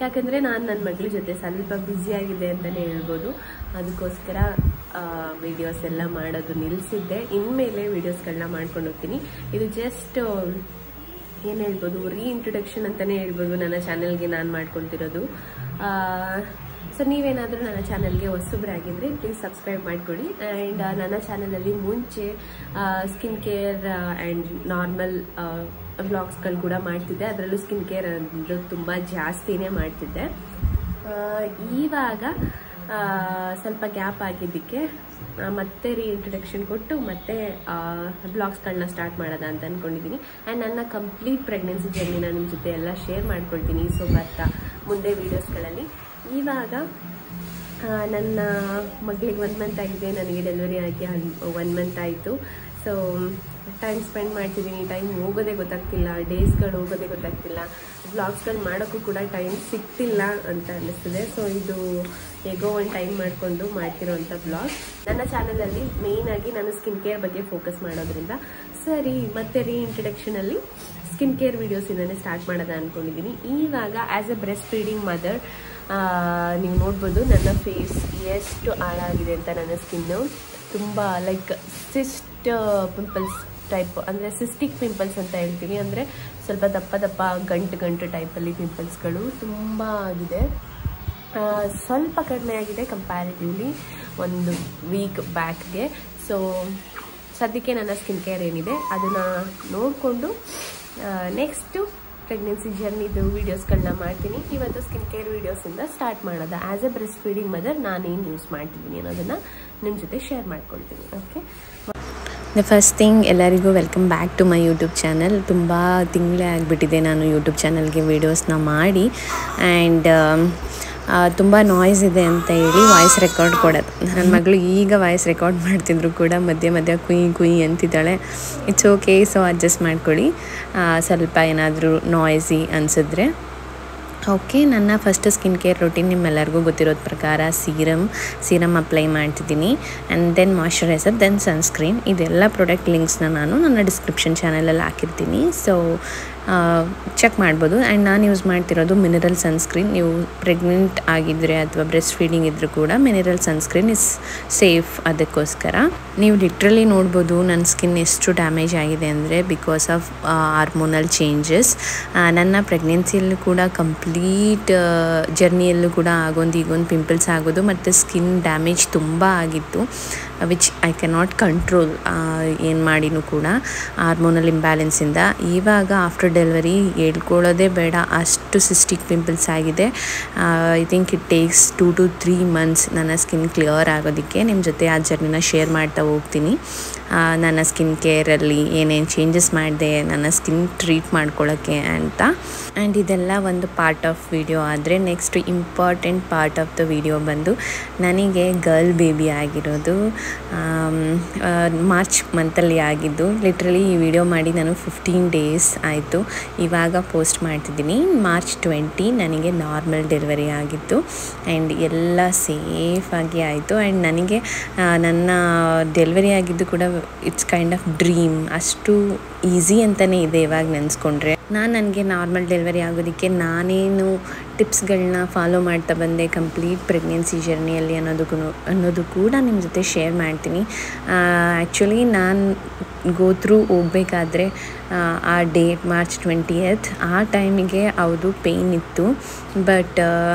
ಯಾಕಂದರೆ ನಾನು ನನ್ನ ಮಗಳ ಜೊತೆ ಸ್ವಲ್ಪ ಬ್ಯುಸಿಯಾಗಿದೆ ಅಂತಲೇ ಹೇಳ್ಬೋದು. ಅದಕ್ಕೋಸ್ಕರ ವೀಡಿಯೋಸ್ ಎಲ್ಲ ಮಾಡೋದು ನಿಲ್ಲಿಸಿದ್ದೆ. ಇನ್ಮೇಲೆ ವೀಡಿಯೋಸ್ಗಳನ್ನ ಮಾಡ್ಕೊಂಡು ಹೋಗ್ತೀನಿ. ಇದು ಜಸ್ಟ್ ಏನು ಹೇಳ್ಬೋದು, ರೀಇಂಟ್ರೊಡಕ್ಷನ್ ಅಂತಲೇ ಹೇಳ್ಬೋದು ನನ್ನ ಚಾನಲ್ಗೆ ನಾನು ಮಾಡ್ಕೊಳ್ತಿರೋದು. ಸೊ ನೀವೇನಾದರೂ ನನ್ನ ಚಾನಲ್ಗೆ ಹೊಸಬ್ರಾಗಿದ್ದರೆ ಪ್ಲೀಸ್ ಸಬ್ಸ್ಕ್ರೈಬ್ ಮಾಡಿಕೊಡಿ. ಆ್ಯಂಡ್ ನನ್ನ ಚಾನಲಲ್ಲಿ ಮುಂಚೆ ಸ್ಕಿನ್ ಕೇರ್ ಆ್ಯಂಡ್ ನಾರ್ಮಲ್ ವ್ಲಾಗ್ಸ್ಗಳು ಕೂಡ ಮಾಡ್ತಿದ್ದೆ. ಅದರಲ್ಲೂ ಸ್ಕಿನ್ ಕೇರ್ ಅಂದರೆ ತುಂಬ ಜಾಸ್ತಿನೇ ಮಾಡ್ತಿದ್ದೆ. ಇವಾಗ ಸ್ವಲ್ಪ ಗ್ಯಾಪ್ ಆಗಿದ್ದಕ್ಕೆ ಮತ್ತೆ ರೀಇಂಟ್ರೊಡಕ್ಷನ್ ಕೊಟ್ಟು ಮತ್ತೆ ಬ್ಲಾಗ್ಸ್ಗಳನ್ನ ಸ್ಟಾರ್ಟ್ ಮಾಡೋದ ಅಂತ ಅಂದ್ಕೊಂಡಿದ್ದೀನಿ. ಆ್ಯಂಡ್ ನನ್ನ ಕಂಪ್ಲೀಟ್ ಪ್ರೆಗ್ನೆನ್ಸಿ ಜರ್ನಿನ ನಿಮ್ಮ ಜೊತೆ ಎಲ್ಲ ಶೇರ್ ಮಾಡ್ಕೊಳ್ತೀನಿ. ಸೊ ಬರ್ತಾ ಮುಂದೆ ವೀಡಿಯೋಸ್ಗಳಲ್ಲಿ. ಇವಾಗ ನನ್ನ ಮಗಳಿಗೆ 1 ಮಂತ್ ಆಗಿದೆ, ನನಗೆ ಡೆಲಿವರಿ ಆಗಿ 1 ಮಂತ್ ಆಯಿತು. ಸೊ ಟೈಮ್ ಸ್ಪೆಂಡ್ ಮಾಡ್ತಿದ್ದೀನಿ. ಟೈಮ್ ಹೋಗೋದೇ ಗೊತ್ತಾಗ್ತಿಲ್ಲ, ಡೇಸ್ಗಳು ಹೋಗೋದೇ ಗೊತ್ತಾಗ್ತಿಲ್ಲ. ವ್ಲಾಗ್ಸ್ಗಳು ಮಾಡೋಕ್ಕೂ ಕೂಡ ಟೈಮ್ ಸಿಗ್ತಿಲ್ಲ ಅಂತ ಅನ್ನಿಸ್ತದೆ. ಸೊ ಇದು ಹೇಗೋ ಒಂದು ಟೈಮ್ ಮಾಡಿಕೊಂಡು ಮಾಡ್ತಿರೋವಂಥ ವ್ಲಾಗ್. ನನ್ನ ಚಾನಲಲ್ಲಿ ಮೇಯ್ನಾಗಿ ನಾನು ಸ್ಕಿನ್ ಕೇರ್ ಬಗ್ಗೆ ಫೋಕಸ್ ಮಾಡೋದ್ರಿಂದ ಸರಿ ಮತ್ತೆ ರೀಇಂಟ್ರೊಡಕ್ಷನಲ್ಲಿ ಸ್ಕಿನ್ ಕೇರ್ ವೀಡಿಯೋಸಿಂದನೇ ಸ್ಟಾರ್ಟ್ ಮಾಡೋದ ಅಂದ್ಕೊಂಡಿದ್ದೀನಿ. ಇವಾಗ as a breastfeeding mother ನೀವು ನೋಡ್ಬೋದು ನನ್ನ ಫೇಸ್ ಎಷ್ಟು ಹಾಳಾಗಿದೆ ಅಂತ. ನನ್ನ ಸ್ಕಿನ್ನು ತುಂಬ ಲೈಕ್ ಸಿಸ್ಟ್ ಪಿಂಪಲ್ಸ್ ಟೈಪ್, ಅಂದರೆ ಸಿಸ್ಟಿಕ್ ಪಿಂಪಲ್ಸ್ ಅಂತ ಹೇಳ್ತೀವಿ. ಅಂದರೆ ಸ್ವಲ್ಪ ದಪ್ಪ ದಪ್ಪ ಗಂಟು ಟೈಪಲ್ಲಿ ಪಿಂಪಲ್ಸ್ಗಳು ತುಂಬ ಆಗಿದೆ. ಸ್ವಲ್ಪ ಕಡಿಮೆ ಆಗಿದೆ ಕಂಪ್ಯಾರಿಟಿವ್ಲಿ 1 ವೀಕ್ ಬ್ಯಾಕ್ಗೆ. ಸೊ ಸದ್ಯಕ್ಕೆ ನನ್ನ ಸ್ಕಿನ್ ಕೇರ್ ಏನಿದೆ ಅದನ್ನು ನೋಡಿಕೊಂಡು ನೆಕ್ಸ್ಟು ಪ್ರೆಗ್ನೆನ್ಸಿ ಜರ್ನಿದು ವೀಡಿಯೋಸ್ಗಳನ್ನ ಮಾಡ್ತೀನಿ. ಇವತ್ತು ಸ್ಕಿನ್ ಕೇರ್ ವೀಡಿಯೋಸಿಂದ ಸ್ಟಾರ್ಟ್ ಮಾಡೋದು. As a breastfeeding mother ನಾನೇನು ಯೂಸ್ ಮಾಡ್ತಿದ್ದೀನಿ ಅನ್ನೋದನ್ನು ನಿಮ್ಮ ಜೊತೆ ಶೇರ್ ಮಾಡ್ಕೊಳ್ತೀನಿ. ಓಕೆ, ದ ಫಸ್ಟ್ ಥಿಂಗ್, ಎಲ್ಲರಿಗೂ welcome back to my YouTube channel. ತುಂಬ ತಿಂಗಳೇ ಆಗಿಬಿಟ್ಟಿದೆ ನಾನು ಯೂಟ್ಯೂಬ್ ಚಾನಲ್ಗೆ ವೀಡಿಯೋಸ್ನ ಮಾಡಿ. ಆ್ಯಂಡ್ ತುಂಬ ನಾಯ್ಸ್ ಇದೆ ಅಂತ ಹೇಳಿ ವಾಯ್ಸ್ ರೆಕಾರ್ಡ್ ಕೊಡೋದು. ನನ್ನ ಮಗಳು ಈಗ ವಾಯ್ಸ್ ರೆಕಾರ್ಡ್ ಮಾಡ್ತಿದ್ರು ಕೂಡ ಮಧ್ಯೆ ಕುಯ್ ಅಂತಿದ್ದಾಳೆ. ಇಟ್ಸ್ ಓಕೆ, ಸೊ ಅಡ್ಜಸ್ಟ್ ಮಾಡ್ಕೊಳ್ಳಿ. ಸ್ವಲ್ಪ ಏನಾದರೂ ನಾಯ್ಸಿ ಅನಿಸಿದ್ರೆ ಓಕೆ. ನನ್ನ ಫಸ್ಟ್ ಸ್ಕಿನ್ ಕೇರ್ ರೊಟೀನ್ ನಿಮ್ಮೆಲ್ಲರಿಗೂ ಗೊತ್ತಿರೋದ ಪ್ರಕಾರ ಸೀರಮ್ ಅಪ್ಲೈ ಮಾಡ್ತಿದ್ದೀನಿ. And then moisturiser, then sunscreen. ಇದೆಲ್ಲ ಪ್ರಾಡಕ್ಟ್ ಲಿಂಕ್ಸ್ನ ನಾನು ನನ್ನ ಡಿಸ್ಕ್ರಿಪ್ಷನ್ ಚಾನಲಲ್ಲಿ ಹಾಕಿರ್ತೀನಿ. ಸೊ ಚೆಕ್ ಮಾಡ್ಬೋದು. ಆ್ಯಂಡ್ ನಾನು ಯೂಸ್ ಮಾಡ್ತಿರೋದು ಮಿನರಲ್ ಸನ್ಸ್ಕ್ರೀನ್. ನೀವು ಪ್ರೆಗ್ನೆಂಟ್ ಆಗಿದ್ದರೆ ಅಥವಾ ಬ್ರೆಸ್ಟ್ ಫೀಡಿಂಗ್ ಇದ್ದರೂ ಕೂಡ ಮಿನರಲ್ ಸನ್ಸ್ಕ್ರೀನ್ ಇಸ್ ಸೇಫ್. ಅದಕ್ಕೋಸ್ಕರ ನೀವು ಲಿಟ್ರಲಿ ನೋಡ್ಬೋದು ನನ್ನ ಸ್ಕಿನ್ ಎಷ್ಟು ಡ್ಯಾಮೇಜ್ ಆಗಿದೆ ಅಂದರೆ ಬಿಕಾಸ್ ಆಫ್ ಹಾರ್ಮೋನಲ್ ಚೇಂಜಸ್. ನನ್ನ ಪ್ರೆಗ್ನೆನ್ಸಿಯಲ್ಲೂ ಕೂಡ ಕಂಪ್ಲೀಟ್ ಜರ್ನಿಯಲ್ಲೂ ಕೂಡ ಈಗೊಂದು ಪಿಂಪಲ್ಸ್ ಆಗೋದು ಮತ್ತು ಸ್ಕಿನ್ ಡ್ಯಾಮೇಜ್ ತುಂಬ ಆಗಿತ್ತು, ವಿಚ್ ಐ ಕ್ಯಾನಾಟ್ ಕಂಟ್ರೋಲ್ ಏನು ಮಾಡಿನೂ ಕೂಡ ಹಾರ್ಮೋನಲ್ ಇಂಬ್ಯಾಲೆನ್ಸಿಂದ. ಇವಾಗ ಆಫ್ಟರ್ ಡೆಲಿವರಿ ಹೇಳ್ಕೊಳ್ಳೋದೇ ಬೇಡ, ಅಷ್ಟು ಸಿಸ್ಟಿಕ್ ಪಿಂಪಲ್ಸ್ ಆಗಿದೆ. I think it takes 2 to 3 months ನನ್ನ ಸ್ಕಿನ್ ಕ್ಲಿಯರ್ ಆಗೋದಕ್ಕೆ. ನಿಮ್ಮ ಜೊತೆ ಆ ಜರ್ನಿನ ಶೇರ್ ಮಾಡ್ತಾ ಹೋಗ್ತೀನಿ. ನನ್ನ ಸ್ಕಿನ್ ಕೇರಲ್ಲಿ ಏನೇನು ಚೇಂಜಸ್ ಮಾಡಿದೆ ನನ್ನ ಸ್ಕಿನ್ ಟ್ರೀಟ್ ಮಾಡ್ಕೊಳ್ಳೋಕ್ಕೆ ಅಂತ. ಆ್ಯಂಡ್ ಇದೆಲ್ಲ ಒಂದು ಪಾರ್ಟ್ ಆಫ್ ವಿಡಿಯೋ ಆದರೆ next important part of the video ಬಂದು ನನಗೆ ಗರ್ಲ್ ಬೇಬಿ ಆಗಿರೋದು ಮಾರ್ಚ್ ಮಂತಲ್ಲಿ ಆಗಿದ್ದು. ಲಿಟ್ರಲಿ ಈ ವಿಡಿಯೋ ಮಾಡಿ ನಾನು 15 days ಆಯಿತು. ಇವಾಗ ಪೋಸ್ಟ್ ಮಾಡ್ತಿದ್ದೀನಿ. March 20 ನನಗೆ ನಾರ್ಮಲ್ ಡೆಲಿವರಿ ಆಗಿತ್ತು. ಆ್ಯಂಡ್ ಎಲ್ಲ ಸೇಫಾಗಿ ಆಯಿತು. ಆ್ಯಂಡ್ ನನಗೆ ನನ್ನ ಡೆಲಿವರಿ ಆಗಿದ್ದು ಕೂಡ ಇಟ್ಸ್ ಕೈಂಡ್ ಆಫ್ ಡ್ರೀಮ್. ಅಷ್ಟು ಈಸಿ ಅಂತಲೇ ಇದೆ ಇವಾಗ ನೆನೆಸ್ಕೊಂಡ್ರೆ. ನನಗೆ ನಾರ್ಮಲ್ ಡೆಲಿವರಿ ಆಗೋದಕ್ಕೆ ನಾನೇನು ಟಿಪ್ಸ್ಗಳನ್ನ ಫಾಲೋ ಮಾಡ್ತಾ ಬಂದೆ ಕಂಪ್ಲೀಟ್ ಪ್ರೆಗ್ನೆನ್ಸಿ ಜರ್ನಿಯಲ್ಲಿ ಅನ್ನೋದು ಕೂಡ ನಿಮ್ಮ ಜೊತೆ ಶೇರ್ ಮಾಡ್ತೀನಿ. ಆ್ಯಕ್ಚುಲಿ ನಾನು ಗೋತ್ರೂ ಹೋಗ್ಬೇಕಾದ್ರೆ ಆ ಡೇಟ್ March 20th ಆ ಟೈಮಿಗೆ ಹೌದು ಪೇಯ್ನ್ ಇತ್ತು. ಬಟ್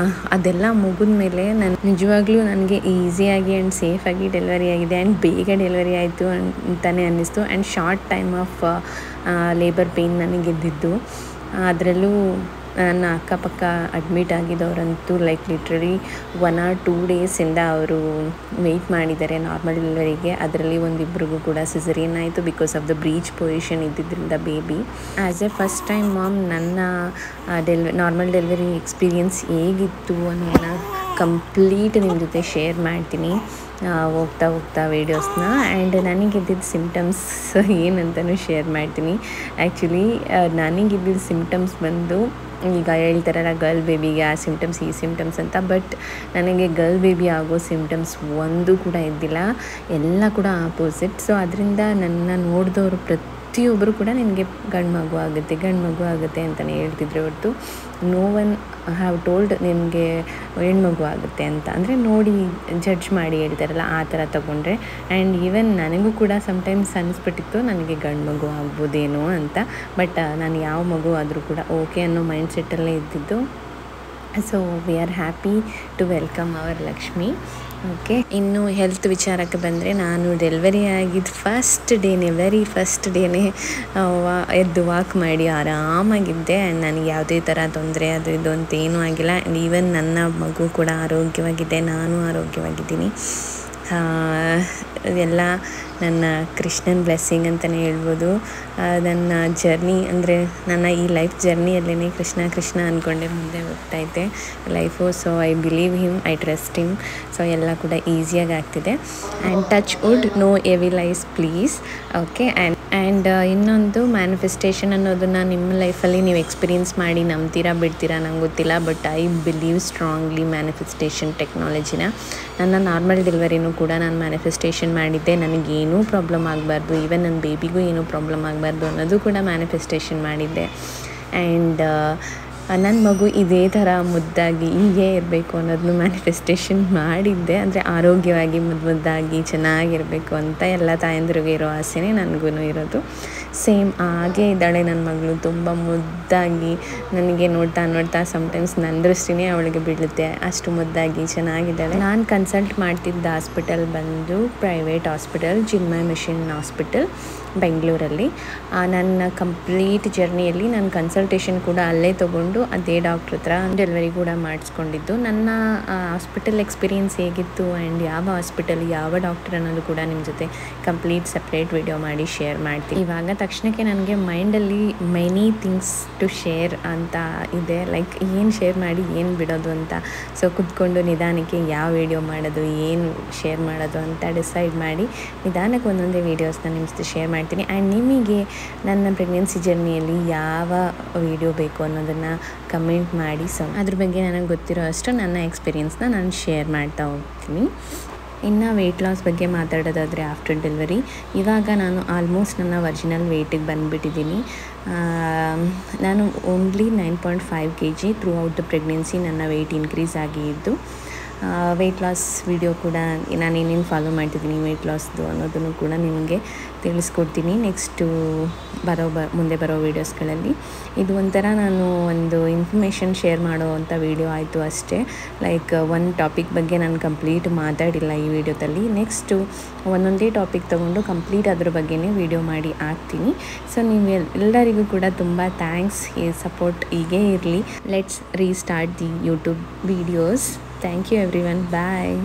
ಅದೆಲ್ಲ ಮುಗಿದ ಮೇಲೆ ನಿಜವಾಗ್ಲೂ ನನಗೆ ಈಸಿಯಾಗಿ ಆ್ಯಂಡ್ ಸೇಫಾಗಿ ಡೆಲಿವರಿ ಆಗಿದೆ. ಆ್ಯಂಡ್ ಬೇಗ ಡೆಲಿವರಿ ಆಯಿತು ಅಂತಲೇ ಅನ್ನಿಸ್ತು. And short time of labour pain ನನಗಿದ್ದಿದ್ದು. ಅದರಲ್ಲೂ ನನ್ನ ಅಕ್ಕಪಕ್ಕ ಅಡ್ಮಿಟ್ ಆಗಿದ್ದವರಂತೂ ಲೈಕ್ ಲಿಟ್ರಲಿ 1 or 2 days ಅವರು ವೆಯ್ಟ್ ಮಾಡಿದ್ದಾರೆ ನಾರ್ಮಲ್ ಡೆಲಿವರಿಗೆ. ಅದರಲ್ಲಿ ಒಂದಿಬ್ಬರಿಗೂ ಕೂಡ ಸಿಸರಿಯನ್ ಆಯಿತು because of the breech position ಇದ್ದಿದ್ದರಿಂದ baby. As a first time mom ನನ್ನ ನಾರ್ಮಲ್ ಡೆಲಿವರಿ ಎಕ್ಸ್ಪೀರಿಯನ್ಸ್ ಹೇಗಿತ್ತು ಅನ್ನೋದನ್ನ ಕಂಪ್ಲೀಟ್ ನಿಮ್ಮ ಜೊತೆ ಶೇರ್ ಮಾಡ್ತೀನಿ ಹೋಗ್ತಾ ವೀಡಿಯೋಸ್ನ. ಆ್ಯಂಡ್ ನನಗಿದ್ದಿದ್ದ ಸಿಮ್ಟಮ್ಸ್ ಏನಂತಲೂ ಶೇರ್ ಮಾಡ್ತೀನಿ. ಆ್ಯಕ್ಚುಲಿ ನನಗಿದ್ದಿದ್ದ ಸಿಮ್ಟಮ್ಸ್ ಬಂದು ಈಗ ಹೇಳ್ತಾರಲ್ಲ ಗರ್ಲ್ ಬೇಬಿಗೆ ಆ ಸಿಮ್ಟಮ್ಸ್ ಈ ಸಿಮ್ಟಮ್ಸ್ ಅಂತ. ಬಟ್ ನನಗೆ ಗರ್ಲ್ ಬೇಬಿ ಆಗೋ ಸಿಮ್ಟಮ್ಸ್ ಒಂದು ಕೂಡ ಇದ್ದಿಲ್ಲ, ಎಲ್ಲ ಕೂಡ ಆಪೋಸಿಟ್. ಸೊ ಅದರಿಂದ ನನ್ನ ನೋಡಿದವರು ಪ್ರತಿಯೊಬ್ಬರು ಕೂಡ ನಿನಗೆ ಗಂಡು ಮಗು ಆಗುತ್ತೆ ಅಂತಲೇ ಹೇಳ್ತಿದ್ರೆ ಹೊರತು ನೋ ಒನ್ ಹ್ಯಾವ್ ಟೋಲ್ಡ್ ನಿನಗೆ ಹೆಣ್ಮಗು ಆಗುತ್ತೆ ಅಂತ. ಅಂದರೆ ನೋಡಿ ಜಡ್ಜ್ ಮಾಡಿ ಹೇಳ್ತಾರಲ್ಲ ಆ ಥರ ತೊಗೊಂಡ್ರೆ. ಆ್ಯಂಡ್ ಈವನ್ ನನಗೂ ಕೂಡ ಸಮ್ಟೈಮ್ಸ್ ಅನಿಸ್ಬಿಟ್ಟಿತ್ತು ನನಗೆ ಗಂಡು ಮಗು ಆಗ್ಬೋದೇನೋ ಅಂತ. ಬಟ್ ನಾನು ಯಾವ ಮಗು ಆದರೂ ಕೂಡ ಓಕೆ ಅನ್ನೋ ಮೈಂಡ್ ಸೆಟ್ಟಲ್ಲೇ ಇದ್ದಿದ್ದು. So we are happy to welcome our Lakshmi. Okay, ಇನ್ನು ಹೆಲ್ತ್ ವಿಚಾರಕ್ಕೆ ಬಂದರೆ ನಾನು ಡೆಲಿವರಿ ಆಗಿದ್ದು ವೆರಿ ಫಸ್ಟ್ ಡೇನೇ ಎದ್ದು ವಾಕ್ ಮಾಡಿ ಆರಾಮಾಗಿದ್ದೆ. ಆ್ಯಂಡ್ ನನಗೆ ಯಾವುದೇ ಥರ ತೊಂದರೆ ಅದು ಇದು ಅಂತ ಏನೂ ಆಗಿಲ್ಲ. ಆ್ಯಂಡ್ ಈವನ್ ನನ್ನ ಮಗು ಕೂಡ ಆರೋಗ್ಯವಾಗಿದೆ, ನಾನು ಆರೋಗ್ಯವಾಗಿದ್ದೀನಿ. ಎಲ್ಲ ನನ್ನ ಕೃಷ್ಣನ ಬ್ಲೆಸ್ಸಿಂಗ್ ಅಂತಲೇ ಹೇಳ್ಬೋದು. ನನ್ನ ಜರ್ನಿ ಅಂದರೆ ನನ್ನ ಈ ಲೈಫ್ ಜರ್ನಿಯಲ್ಲೇ ಕೃಷ್ಣ ಅಂದ್ಕೊಂಡೆ ಮುಂದೆ ಹೋಗ್ತಾಯಿದ್ದೆ life. So I believe him, I trust him. So ಎಲ್ಲ ಕೂಡ ಈಸಿಯಾಗಿ ಆಗ್ತಿದೆ. And touch wood, no evil eyes please. Okay, and ಇನ್ನೊಂದು ಮ್ಯಾನಿಫೆಸ್ಟೇಷನ್ ಅನ್ನೋದನ್ನು ನಿಮ್ಮ ಲೈಫಲ್ಲಿ ನೀವು ಎಕ್ಸ್ಪೀರಿಯೆನ್ಸ್ ಮಾಡಿ ನಂಬ್ತೀರಾ ಬಿಡ್ತೀರಾ ನಂಗೆ ಗೊತ್ತಿಲ್ಲ. But I believe strongly manifestation ಟೆಕ್ನಾಲಜಿನ. ನನ್ನ ನಾರ್ಮಲ್ ಡೆಲಿವರಿನೂ ಕೂಡ ನಾನು ಮ್ಯಾನಿಫೆಸ್ಟೇಷನ್ ಮಾಡಿದ್ದೆ. ನನಗೇನೂ ಪ್ರಾಬ್ಲಮ್ ಆಗಬಾರ್ದು, ಈವನ್ ನನ್ನ ಬೇಬಿಗೂ ಏನೂ ಪ್ರಾಬ್ಲಮ್ ಆಗಬಾರ್ದು ಅನ್ನೋದು ಕೂಡ ಮ್ಯಾನಿಫೆಸ್ಟೇಷನ್ ಮಾಡಿದ್ದೆ. ಆ್ಯಂಡ್ ನನ್ನ ಮಗು ಇದೇ ಥರ ಮುದ್ದಾಗಿ ಹೀಗೆ ಇರಬೇಕು ಅನ್ನೋದನ್ನು ಮ್ಯಾನಿಫೆಸ್ಟೇಷನ್ ಮಾಡಿದ್ದೆ. ಅಂದರೆ ಆರೋಗ್ಯವಾಗಿ ಮುದ್ದಾಗಿ ಚೆನ್ನಾಗಿರಬೇಕು ಅಂತ ಎಲ್ಲ ತಾಯಂದಿರಿಗೆ ಇರೋ ಆಸೆನೇ ನನಗೂ ಇರೋದು. ಸೇಮ್ ಹಾಗೇ ಇದ್ದಾಳೆ ನನ್ನ ಮಗಳು, ತುಂಬ ಮುದ್ದಾಗಿ. ನನಗೆ ನೋಡ್ತಾ ಸಮ್ಟೈಮ್ಸ್ ನನ್ನ ದೃಷ್ಟಿನೇ ಅವಳಿಗೆ ಬೀಳುತ್ತೆ, ಅಷ್ಟು ಮುದ್ದಾಗಿ ಚೆನ್ನಾಗಿದ್ದಾಳೆ. ನಾನು ಕನ್ಸಲ್ಟ್ ಮಾಡ್ತಿದ್ದ ಹಾಸ್ಪಿಟಲ್ ಬಂದು ಪ್ರೈವೇಟ್ ಹಾಸ್ಪಿಟಲ್, ಚಿನ್ಮಯ ಮಿಷನ್ ಹಾಸ್ಪಿಟಲ್ ಬೆಂಗಳೂರಲ್ಲಿ. ನನ್ನ ಕಂಪ್ಲೀಟ್ ಜರ್ನಿಯಲ್ಲಿ ನಾನು ಕನ್ಸಲ್ಟೇಷನ್ ಕೂಡ ಅಲ್ಲೇ ತೊಗೊಂಡು ಅದೇ ಡಾಕ್ಟ್ರ್ ಹತ್ರ ಡೆಲಿವರಿ ಕೂಡ ಮಾಡಿಸ್ಕೊಂಡಿದ್ದು. ನನ್ನ ಹಾಸ್ಪಿಟಲ್ ಎಕ್ಸ್ಪೀರಿಯೆನ್ಸ್ ಹೇಗಿತ್ತು ಆ್ಯಂಡ್ ಯಾವ ಹಾಸ್ಪಿಟಲ್ ಯಾವ ಡಾಕ್ಟರ್ ಅನ್ನೋದು ಕೂಡ ನಿಮ್ಮ ಜೊತೆ ಕಂಪ್ಲೀಟ್ ಸಪ್ರೇಟ್ ವಿಡಿಯೋ ಮಾಡಿ ಶೇರ್ ಮಾಡ್ತೀನಿ. ಇವಾಗ ತಕ್ಷಣಕ್ಕೆ ನನಗೆ ಮೈಂಡಲ್ಲಿ ಮೆನಿ ಥಿಂಗ್ಸ್ ಟು ಶೇರ್ ಅಂತ ಇದೆ, ಲೈಕ್ ಏನು ಶೇರ್ ಮಾಡಿ ಏನು ಬಿಡೋದು ಅಂತ. ಸೊ ಕುತ್ಕೊಂಡು ನಿಧಾನಕ್ಕೆ ಯಾವ ವಿಡಿಯೋ ಮಾಡೋದು, ಏನು ಶೇರ್ ಮಾಡೋದು ಅಂತ ಡಿಸೈಡ್ ಮಾಡಿ ನಿಧಾನಕ್ಕೆ ಒಂದೊಂದೇ ವೀಡಿಯೋಸ್ನ ನಿಮ್ಮ ಜೊತೆ ಶೇರ್ ಮಾಡ್ತೀನಿ. ಆ್ಯಂಡ್ ನಿಮಗೆ ನನ್ನ ಪ್ರೆಗ್ನೆನ್ಸಿ ಜರ್ನಿಯಲ್ಲಿ ಯಾವ ವಿಡಿಯೋ ಬೇಕು ಅನ್ನೋದನ್ನು ಕಮೆಂಟ್ ಮಾಡಿ. ಸೊ ಅದ್ರ ಬಗ್ಗೆ ನನಗೆ ಗೊತ್ತಿರೋ ಅಷ್ಟು ನನ್ನ ಎಕ್ಸ್ಪೀರಿಯೆನ್ಸ್ನ ನಾನು ಶೇರ್ ಮಾಡ್ತಾ ಹೋಗ್ತೀನಿ. ಇನ್ನು ವೆಯ್ಟ್ ಲಾಸ್ ಬಗ್ಗೆ ಮಾತಾಡೋದಾದರೆ ಆಫ್ಟರ್ ಡೆಲಿವರಿ ಇವಾಗ ನಾನು ಆಲ್ಮೋಸ್ಟ್ ನನ್ನ ಒರಿಜಿನಲ್ ವೆಯ್ಟಿಗೆ ಬಂದುಬಿಟ್ಟಿದ್ದೀನಿ. ನಾನು only 9.5 kg through out the pregnancy ನನ್ನ ವೆಯ್ಟ್ ಇನ್ಕ್ರೀಸ್ ಆಗಿ ಇದ್ದು. ವೆಯ್ಟ್ ಲಾಸ್ ವಿಡಿಯೋ ಕೂಡ ನಾನು ಏನೇನು ಫಾಲೋ ಮಾಡ್ತಿದ್ದೀನಿ ವೆಯ್ಟ್ ಲಾಸ್ದು ಅನ್ನೋದನ್ನು ಕೂಡ ನಿಮಗೆ ತಿಳಿಸ್ಕೊಡ್ತೀನಿ ನೆಕ್ಸ್ಟು ಮುಂದೆ ಬರೋ ವೀಡಿಯೋಸ್ಗಳಲ್ಲಿ. ಇದು ಒಂಥರ ನಾನು ಒಂದು ಇನ್ಫಾರ್ಮೇಷನ್ ಶೇರ್ ಮಾಡೋ ಅಂಥ ವೀಡಿಯೋ ಆಯಿತು ಅಷ್ಟೇ. ಲೈಕ್ ಒಂದು ಟಾಪಿಕ್ ಬಗ್ಗೆ ನಾನು ಕಂಪ್ಲೀಟ್ ಮಾತಾಡಿಲ್ಲ ಈ ವಿಡಿಯೋದಲ್ಲಿ. ನೆಕ್ಸ್ಟು ಒಂದೊಂದೇ ಟಾಪಿಕ್ ತೊಗೊಂಡು ಕಂಪ್ಲೀಟ್ ಅದ್ರ ಬಗ್ಗೆನೇ ವೀಡಿಯೋ ಮಾಡಿ ಹಾಕ್ತೀನಿ. ಸೊ ನೀವು ಎಲ್ಲರಿಗೂ ಕೂಡ ತುಂಬ ಥ್ಯಾಂಕ್ಸ್. ಈ ಸಪೋರ್ಟ್ ಹೀಗೇ ಇರಲಿ. Let's restart the YouTube videos. Thank you everyone. Bye.